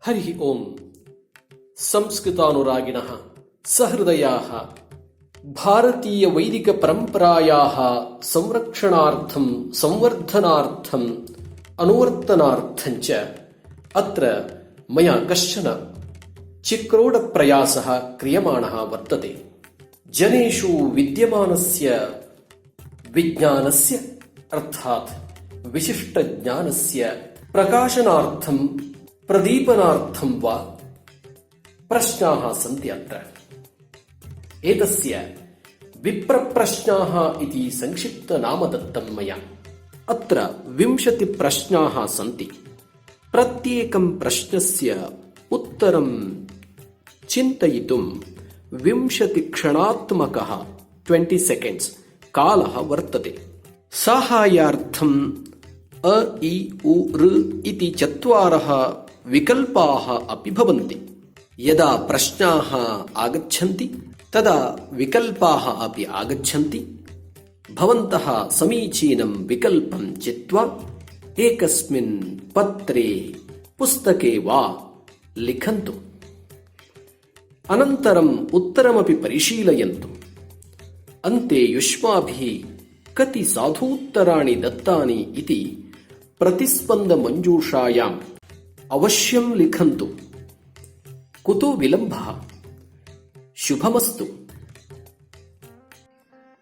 हरिः ओम्। संस्कृतानुरागिणः सहृदयाः भारतीयवैदिकपरम्परायाः संरक्षणार्थं संवर्धनार्थं अनुवर्तनार्थञ्च अत्र मया कश्चन चिक्रोडप्रयासः क्रियमाणः वर्तते। जनेषु विद्यमानस्य विज्ञानस्य अर्थात् विशिष्टज्ञानस्य प्रकाशनार्थं प्रदीपनार्थं वा प्रश्नाः सन्ति। अत्र एतस्य विप्रप्रश्नाः इति संक्षिप्तनाम दत्तं मया। अत्र 20 प्रश्नाः सन्ति। प्रत्येकं प्रश्नस्य उत्तरं चिन्तयितुं 20 क्षणात्मकः 20 सेकेण्ड्स् कालः वर्तते। साहाय्यार्थं अ इ उ ऋ इति 4 विकल्पाः अपि भवन्ति। यदा प्रश्नाः आगच्छन्ति तदा विकल्पाः अपि आगच्छन्ति। भवन्तः समीचीनं विकल्पं चित्वा एकस्मिन् पत्रे पुस्तके वा लिखन्तु। अनन्तरम् उत्तरमपि परिशीलयन्तु। अन्ते युष्माभिः कति साधूत्तराणि दत्तानि इति प्रतिस्पन्दमञ्जूषायाम् अवश्यं लिखन्तु। कुतो विलम्बः? शुभमस्तु।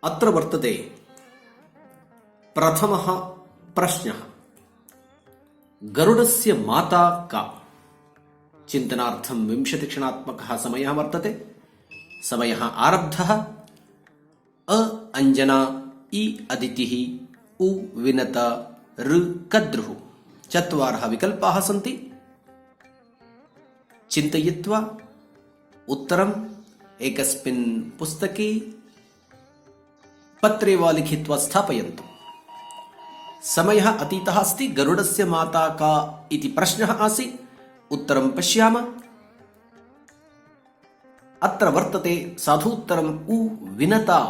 अत्र वर्तते प्रथमः प्रश्नः। गरुडस्य माता का? चिन्तनार्थं 20 क्षणात्मकः समयः वर्तते। समयः आरब्धः। अ अञ्जना, इ अदितिः, उ विनता, ऋ कद्रुः। 4 विकल्पाः सन्ति। चिन्तयित्वा उत्तरम् एकस्मिन् पुस्तके पत्रे वा लिखित्वा स्थापयन्तु। समयः अतीतः अस्ति। गरुडस्य माता का इति प्रश्नः आसीत्। उत्तरं पश्यामः। अत्र वर्तते साधूत्तरम् उ विनता।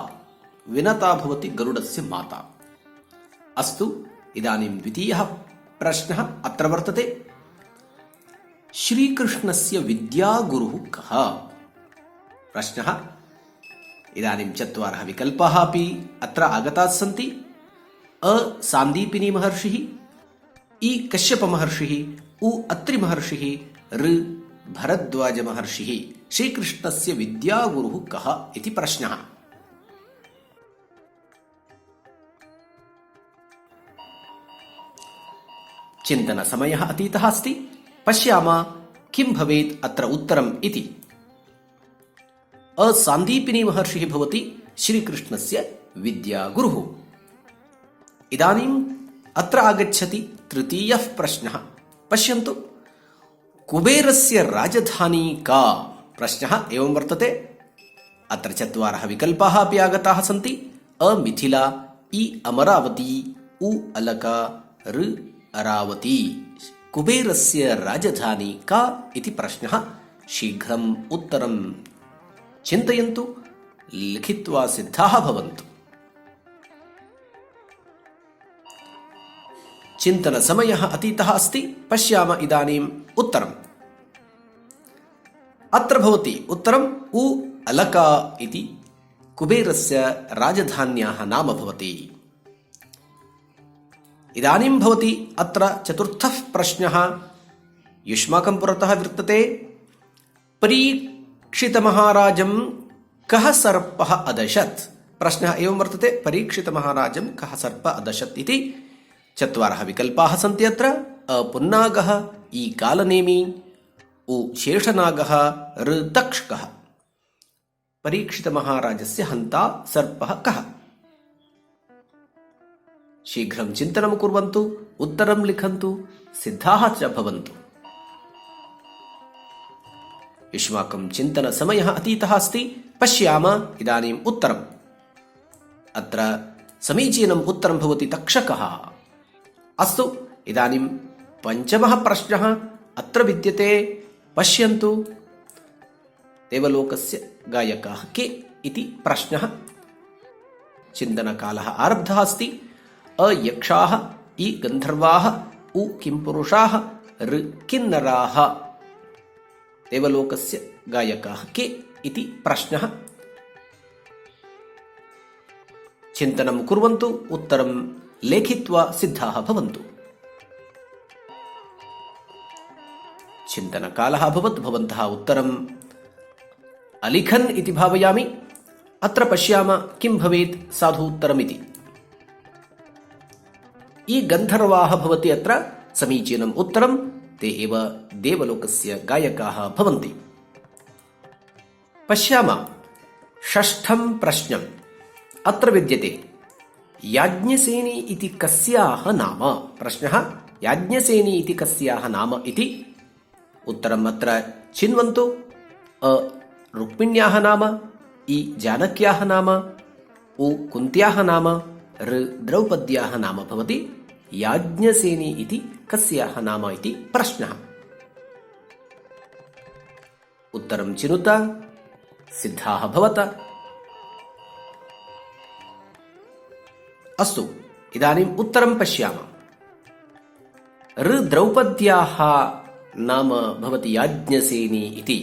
विनता भवति गरुडस्य माता। अस्तु, इदानीं द्वितीयः प्रश्नः अत्र वर्तते। श्रीकृष्णस्य विद्यागुरुः कः? प्रश्नः। इदानीं 4 विकल्पाः अपि अत्र आगताः सन्ति। अ सान्दीपिनी महर्षिः, इ कश्यपमहर्षिः, उ अत्रिमहर्षिः, ऋ भरद्वाजमहर्षिः। श्रीकृष्णस्य विद्यागुरुः कः इति प्रश्नः। चिन्तनसमयः अतीतः अस्ति। पश्यामः किं भवेत् अत्र उत्तरम् इति। सान्दीपिनी महर्षिः भवति श्रीकृष्णस्य विद्यागुरुः। इदानीम् अत्र आगच्छति तृतीयः प्रश्नः। पश्यन्तु। कुबेरस्य राजधानी का? प्रश्नः एवं वर्तते। अत्र 4 विकल्पाः अपि आगताः सन्ति। अ मिथिला, इ अमरावती, उ अलका, ऋ अरावती। कुबेरस्य राजधानी का इति प्रश्नः। शीघ्रम् उत्तरं चिन्तयन्तु। लिखित्वा सिद्धाः भवन्तु। चिन्तनसमयः अतीतः अस्ति। पश्यामः इदानीम् उत्तरम्। अत्र भवति उत्तरम् उ अलका इति कुबेरस्य राजधान्याः नाम भवति। इदानीं भवति अत्र 4थः प्रश्नः युष्माकं पुरतः वर्तते। परीक्षितमहाराजं कः सर्पः अदशत्? प्रश्नः एवं वर्तते। परीक्षितमहाराजं कः सर्पः अदशत् इति 4 विकल्पाः सन्ति अत्र। अ पुन्नागः, इ कालनेमी, उ शेषनागः, ऋ तक्षकः। परीक्षितमहाराजस्य हन्ता सर्पः कः? शीघ्रं चिन्तनं कुर्वन्तु। उत्तरं लिखन्तु। सिद्धाः च भवन्तु। युष्माकं चिन्तनसमयः अतीतः अस्ति। पश्यामः इदानीम् उत्तरम्। अत्र समीचीनम् उत्तरं भवति तक्षकः। अस्तु, इदानीं 5मः प्रश्नः अत्र विद्यते। पश्यन्तु। देवलोकस्य गायकाः के इति प्रश्नः। चिन्तनकालः आरब्धः अस्ति। अ यक्षाः, इ गन्धर्वाः, उ किंपुरुषाः, ऋ किन्नराः। देवलोकस्य गायकाः के इति प्रश्नः। चिन्तनं कुर्वन्तु, उत्तरं लेखित्वा सिद्धाः भवन्तु। चिन्तनकालः अभवत्, भवन्तः उत्तरम् अलिखन् इति भावयामि। अत्र पश्यामः किं भवेत् साधु उत्तरमिति। ये गन्धर्वाः भवति अत्र समीचीनम् उत्तरं, ते एव देवलोकस्य गायकाः भवन्ति। पश्यामः षष्ठं प्रश्नम् अत्र विद्यते। याज्ञसेनी इति कस्याः नाम? प्रश्नः याज्ञसेनी इति कस्याः नाम इति। उत्तरम् अत्र चिन्वन्तु। अ रुक्मिण्याः नाम, इ जानक्याः नाम, उ कुन्त्याः नाम, ऋ द्रौपद्याः नाम भवति। याज्ञसेनी इति कस्याः नाम इति प्रश्नः। उत्तरं चिनुत, सिद्धाः भवत। अस्तु, इदानीम् उत्तरं पश्यामः। ऋ द्रौपद्याः नाम भवति याज्ञसेनी इति।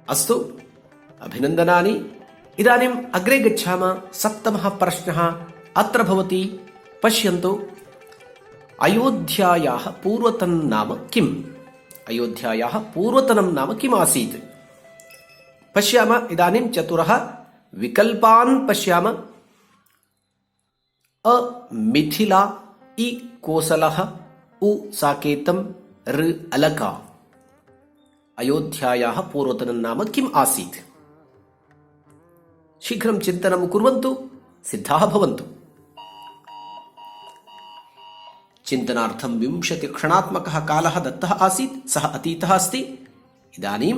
अस्तु, अभिनन्दनानि। इदानीम् अग्रे गच्छामः। सप्तमः प्रश्नः अत्र भवति। पश्यन्तु, अयोध्यायाः पूर्वतनं नाम किम्? अयोध्यायाः पूर्वतनं नाम किम् आसीत्? पश्यामः। इदानीं चतुरः विकल्पान् पश्यामः। अ मिथिला, इ कोसलः, उ साकेतं, ऋ अलका। अयोध्यायाः पूर्वतनं नाम किम् आसीत्? शीघ्रं चिन्तनं कुर्वन्तु, सिद्धाः भवन्तु। चिन्तनार्थं 20 क्षणात्मकः कालः दत्तः आसीत्, सः अतीतः अस्ति। इदानीं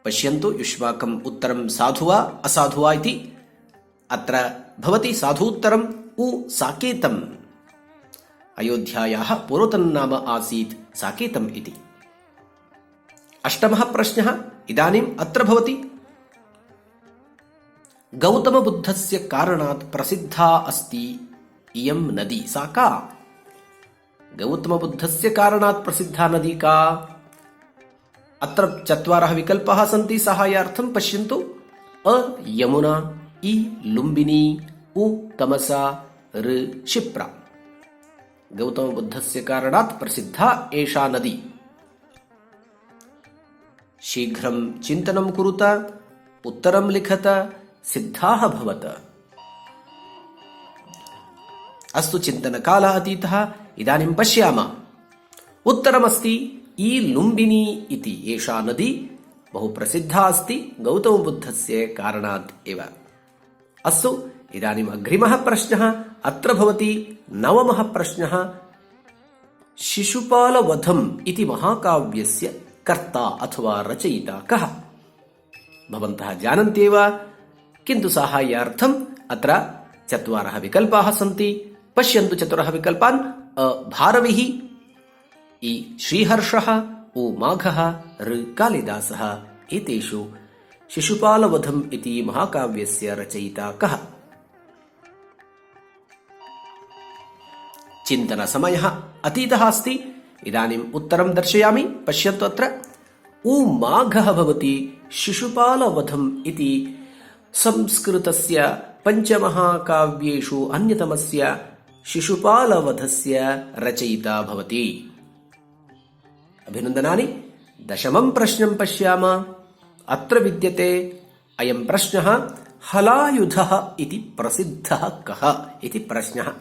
पश्यन्तु, युष्माकम् उत्तरं साधु वा असाधु वा इति। अत्र भवति साधु उत्तरम् उ साकेतम्। अयोध्यायाः पूर्वतनं नाम आसीत् साकेतम् इति। अष्टमः प्रश्नः इदानीम् अत्र भवति। गौतमबुद्धस्य कारणात् प्रसिद्धा अस्ति इयं नदी, सा का? गौतमबुद्धस्य कारणात् प्रसिद्धा नदी का? अत्र 4 विकल्पाः सन्ति साहाय्यार्थं। पश्यन्तु। अ यमुना, इ लुम्बिनी, उ तमसा, ऋ क्षिप्रा। गौतमबुद्धस्य कारणात् प्रसिद्धा एषा नदी। शीघ्रं चिन्तनं कुरुत, उत्तरं लिखत, सिद्धाः भवत। अस्तु, चिन्तनकालः अतीतः। इदानीं पश्यामः। उत्तरमस्ति इ लुम्बिनी इति। एषा नदी बहु प्रसिद्धा अस्ति गौतमबुद्धस्य कारणात् एव। अस्तु, इदानीम् अग्रिमः प्रश्नः अत्र भवति। 9मः प्रश्नः। शिशुपालवधम् इति महाकाव्यस्य कर्ता अथवा रचयिता कः? भवन्तः जानन्त्येव, किन्तु साहाय्यार्थम् अत्र 4 विकल्पाः सन्ति। पश्यन्तु 4 विकल्पान्। अ भारविः, इ श्रीहर्षः, उ माघः, ऋ कालिदासः। एतेषु शिशुपालवधम् इति महाकाव्यस्य रचयिता कः? चिन्तनसमयः अतीतः अस्ति। इदानीम् उत्तरं दर्शयामि। पश्यन्तु, अत्र उ माघः भवति शिशुपालवधम् इति संस्कृतस्य पञ्चमहाकाव्येषु अन्यतमस्य शिशुपालवधस्य रचयिता भवति। अभिनन्दनानि। 10मं प्रश्नं पश्यामः। अत्र विद्यते अयं प्रश्नः। हलायुधः इति प्रसिद्धः कः इति प्रश्नः।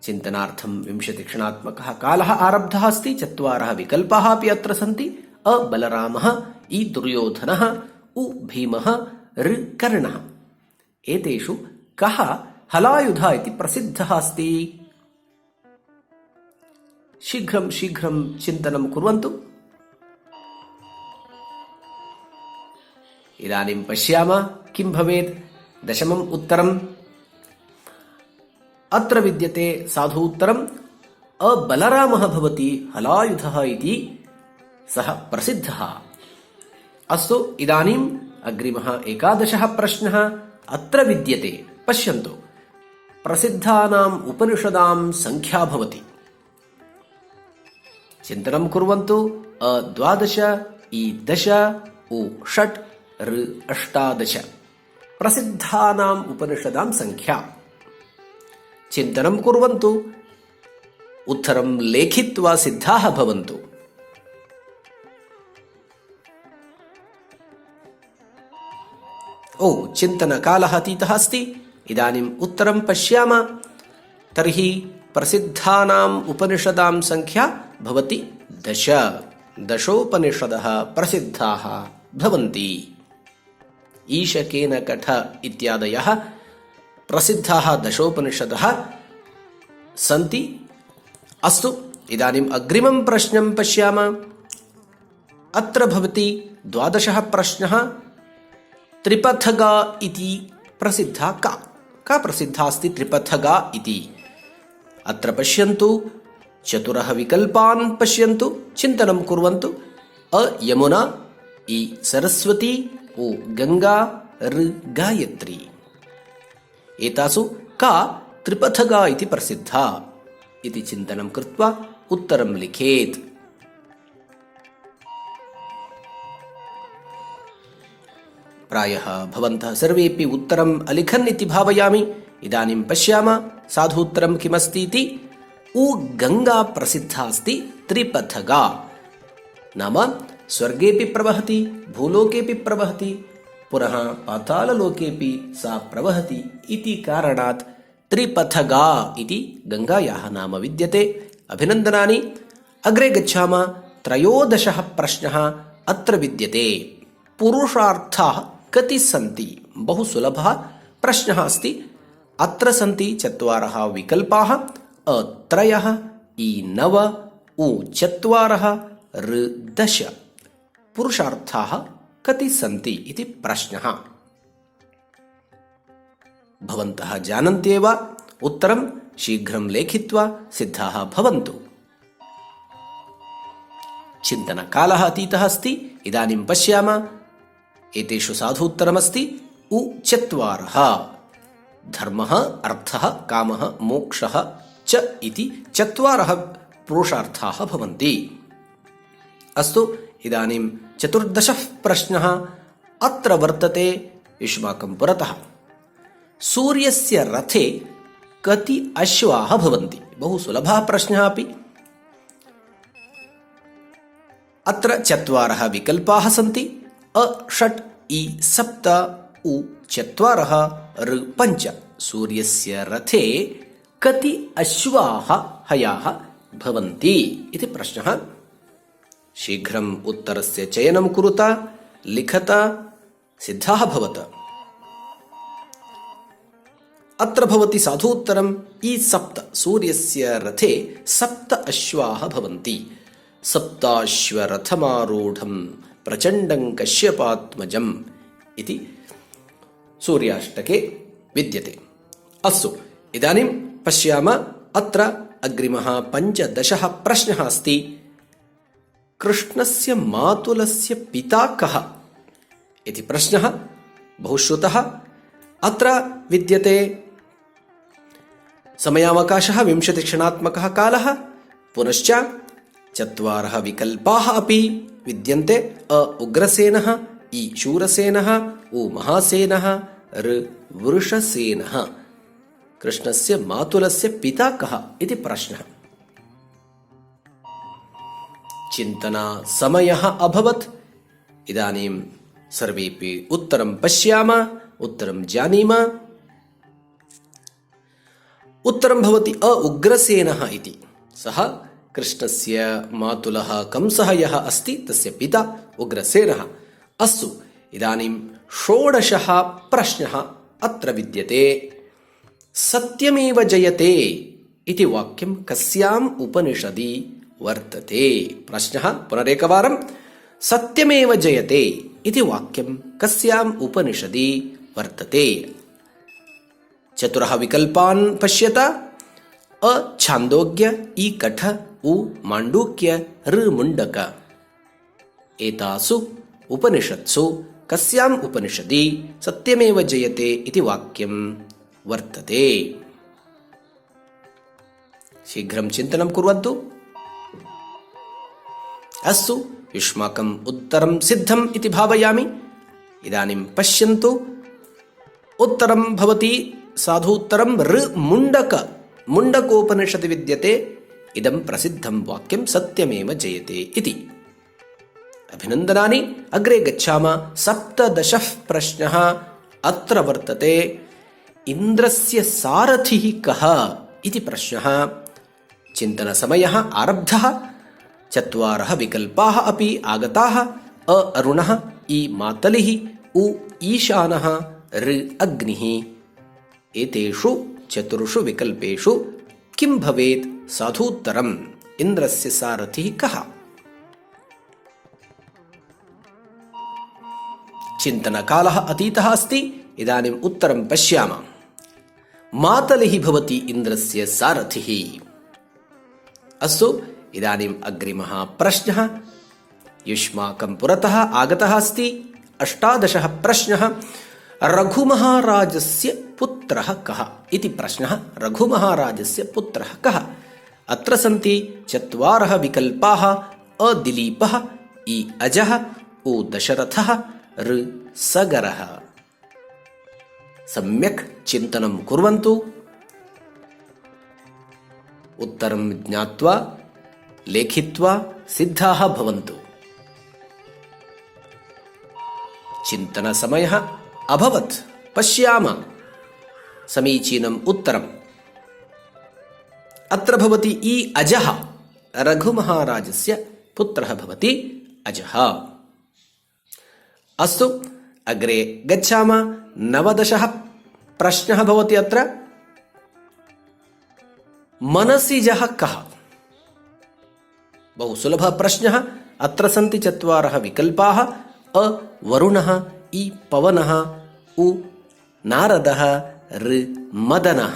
चिन्तनार्थं 20 क्षणात्मकः कालः आरब्धः अस्ति। 4 विकल्पाः अपि अत्र सन्ति। अ बलरामः, इ दुर्योधनः, उ भीमः, ऋ कर्णः। एतेषु कः हलायुधः इति प्रसिद्धः अस्ति? शीघ्रं चिन्तनं कुर्वन्तु। इदानीं पश्यामः किं भवेत्। 10मम् उत्तरम् अत्र विद्यते। साधु उत्तरम् अ बलरामः भवति हलायुधः इति, सः प्रसिद्धः। अस्तु, इदानीम् अग्रिमः 11 प्रश्नः अत्र विद्यते। पश्यन्तु, प्रसिद्धानाम् उपनिषदां संख्या भवति। चिन्तनं कुर्वन्तु अ 12 इ 10 उ 6 ऋ 18 प्रसिद्धानाम् उपनिषदां संख्या। चिन्तनं कुर्वन्तु, उत्तरं लेखित्वा सिद्धाः भवन्तु। ओ चिन्तनकालः अतीतः अस्ति, इदानीम् उत्तरं पश्यामः। तर्हि प्रसिद्धानाम् उपनिषदां संख्या भवति 10। दशोपनिषदः प्रसिद्धाः भवन्ति। ईशकेन कठ इत्यादयः प्रसिद्धाः दशोपनिषदः सन्ति। अस्तु, इदानीम् अग्रिमं प्रश्नं पश्यामः। अत्र भवति 12 प्रश्नः। त्रिपथगा इति प्रसिद्धा का प्रसिद्धा अस्ति त्रिपथगा इति? अत्र पश्यन्तु, 4 विकल्पान् पश्यन्तु, चिन्तनं कुर्वन्तु। अ यमुना, इ सरस्वती, उ गंगा, ऋ गायत्री। एतासु का त्रिपथगा इति प्रसिद्धा इति चिन्तनं कृत्वा उत्तरं लिखेत्। प्रायः भवन्तः सर्वेपि उत्तरम् अलिखन् इति भावयामि। इदानीं पश्यामः साधु उत्तरं किमस्ति इति। उ गंगा प्रसिद्धा अस्ति त्रिपथगा, नाम स्वर्गेऽपि प्रवहति, भूलोकेऽपि प्रवहति, पुनः पाताललोकेऽपि सा प्रवहति इति कारणात् त्रिपथगा इति गंगायाः नाम विद्यते। अभिनन्दनानि। अग्रे गच्छामः। 13 प्रश्नः अत्र विद्यते। पुरुषार्थाः कति सन्ति? बहु सुलभः प्रश्नः अस्ति। अत्र सन्ति 4 विकल्पाः। अ 3, इ 9, उ 4, ऋ 10। पुरुषार्थाः कति सन्ति इति प्रश्नः। भवन्तः जानन्त्येव। उत्तरं शीघ्रं लेखित्वा सिद्धाः भवन्तु। चिन्तनकालः अतीतः अस्ति, इदानीं पश्यामः। एतेषु साधु उत्तरमस्ति उ 4। धर्मः, अर्थः, कामः, मोक्षः च इति 4 पुरुषार्थाः भवन्ति। अस्तु, इदानीं 14 प्रश्नः अत्र वर्तते युष्माकं पुरतः। सूर्यस्य रथे कति अश्वाः भवन्ति? बहु सुलभः प्रश्नः अपि। अत्र 4 विकल्पाः सन्ति। अ 6, इ 7, उ 4, ऋ 5। सूर्यस्य रथे कति अश्वाः हयाः भवन्ति इति प्रश्नः। शीघ्रम् उत्तरस्य चयनं कुरुत, लिखत, सिद्धाः भवत। अत्र भवति साधु उत्तरम् इ 7। सूर्यस्य रथे 7 अश्वाः भवन्ति। सप्ताश्वरथमारूढं प्रचण्डं कश्यपात्मजम् इति सूर्याष्टके विद्यते। अस्तु, इदानीं पश्यामः। अत्र अग्रिमः 15 प्रश्नः अस्ति। कृष्णस्य मातुलस्य पिता कः इति प्रश्नः। बहु श्रुतः। अत्र विद्यते समयावकाशः 20 क्षणात्मकः कालः। पुनश्च 4 विकल्पाः अपि विद्यन्ते। अ उग्रसेनः, इ शूरसेनः, उ महासेनः, ऋ वृषसेनः। कृष्णस्य मातुलस्य पिता कः इति प्रश्नः। चिन्तना समयः अभवत्। इदानीं सर्वेपि उत्तरं पश्यामः, उत्तरं जानीमः। उत्तरं भवति अ उग्रसेनः इति। सः कृष्णस्य मातुलः कंसः यः अस्ति तस्य पिता उग्रसेनः। अस्तु, इदानीं 16 प्रश्नः अत्र विद्यते। सत्यमेव जयते इति वाक्यं कस्याम् उपनिषदि वर्तते? प्रश्नः पुनरेकवारं। सत्यमेव जयते इति वाक्यं कस्याम् उपनिषदि वर्तते? 4 विकल्पान् पश्यत। अ छान्दोग्य, इ कठ, उ माण्डूक्य, ऋ मुण्डक। एतासु उपनिषत्सु कस्याम् उपनिषदि सत्यमेव जयते इति वाक्यं वर्तते? शीघ्रं चिन्तनं कुर्वन्तु। अस्तु, युष्माकम् उत्तरं सिद्धम् इति भावयामि। इदानीं पश्यन्तु, उत्तरं भवति साधूत्तरं मुण्डकोपनिषदि विद्यते। इदं प्रसिद्धं वाक्यं सत्यमेव जयते इति। अभिनन्दनानि। अग्रे गच्छामः। 17 प्रश्नः अत्र वर्तते। इन्द्रस्य सारथिः कः इति प्रश्नः। चिन्तनसमयः आरब्धः। 4 विकल्पाः अपि आगताः। अ अरुणः, इ मातलिः, उ ईशानः, ऋ अग्निः। एतेषु 4 विकल्पेषु किं भवेत् साधूत्तरम्? इन्द्रस्य सारथिः कः? चिन्तनकालः अतीतः अस्ति। इदानीम् उत्तरं पश्यामः। मातलिः भवति इन्द्रस्य सारथिः। अस्तु, इदानीम् अग्रिमः प्रश्नः युष्माकं पुरतः आगतः अस्ति। 18 प्रश्नः। रघुमहाराजस्य पुत्रः कः इति प्रश्नः। रघुमहाराजस्य पुत्रः कः? अत्र सन्ति 4 विकल्पाः। अ दिलीपः, इ अजः, उ दशरथः, ऋ सगरः। सम्यक् चिन्तनं कुर्वन्तु। उत्तरं ज्ञात्वा लेखित्वा सिद्धाः भवन्तु। चिन्तनसमयः अभवत्। पश्यामः समीचीनम् उत्तरम्। अत्र भवति इ अजः। रघुमहाराजस्य पुत्रः भवति अजः। अस्तु, अग्रे गच्छामः। 19 प्रश्नः भवति अत्र। मनसिजः कः? बहु सुलभः प्रश्नः। अत्र सन्ति 4 विकल्पाः। अ वरुणः, इ पवनः, उ नारदः, ऋ मदनः।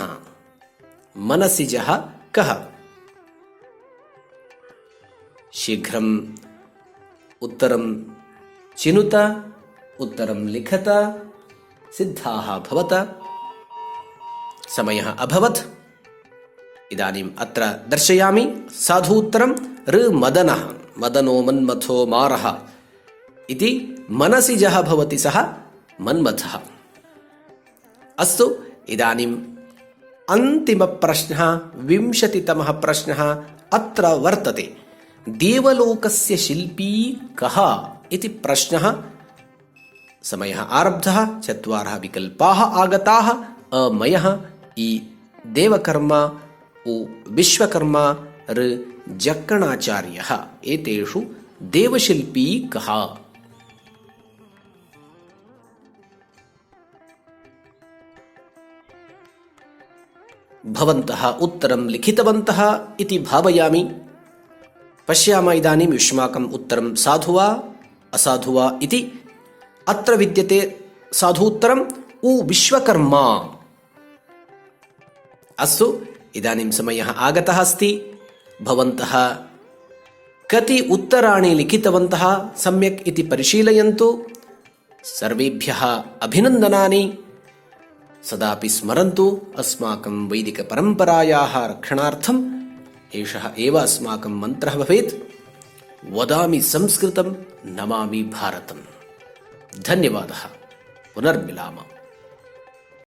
मनसिजः कः? शीघ्रम् उत्तरं चिनुत, उत्तरं लिखत, सिद्धाः भवत। समयः अभवत्। इदानीम् अत्र दर्शयामि साधूत्तरं। ऋ मदनः। मदनो मन्मथो मारः इति मनसिजः भवति सः मन्मथः। अस्तु, इदानीम् अन्तिमप्रश्नः 20तमः प्रश्नः अत्र वर्तते। देवलोकस्य शिल्पी कः इति प्रश्नः। समयः आरब्धः। 4 विकल्पाः आगताः। अ मयः, इ देवकर्मा, उ विश्वकर्मा, ऋ जक्कणाचार्यः। एतेषु देवशिल्पी कः? भवन्तः उत्तरं लिखितवन्तः इति भावयामि। पश्यामः इदानीं युष्माकम् उत्तरं साधु वा असाधु वा इति। अत्र विद्यते साधूत्तरं उ विश्वकर्मा। अस्तु, इदानीं समयः आगतः अस्ति। भवन्तः कति उत्तराणि लिखितवन्तः सम्यक् इति परिशीलयन्तु। सर्वेभ्यः अभिनन्दनानि। सदापि स्मरन्तु, अस्माकं वैदिकपरम्परायाः रक्षणार्थम् एषः एव अस्माकं मन्त्रः भवेत्। वदामि संस्कृतं, नमामि भारतम्। धन्यवादः। पुनर्मिलामः।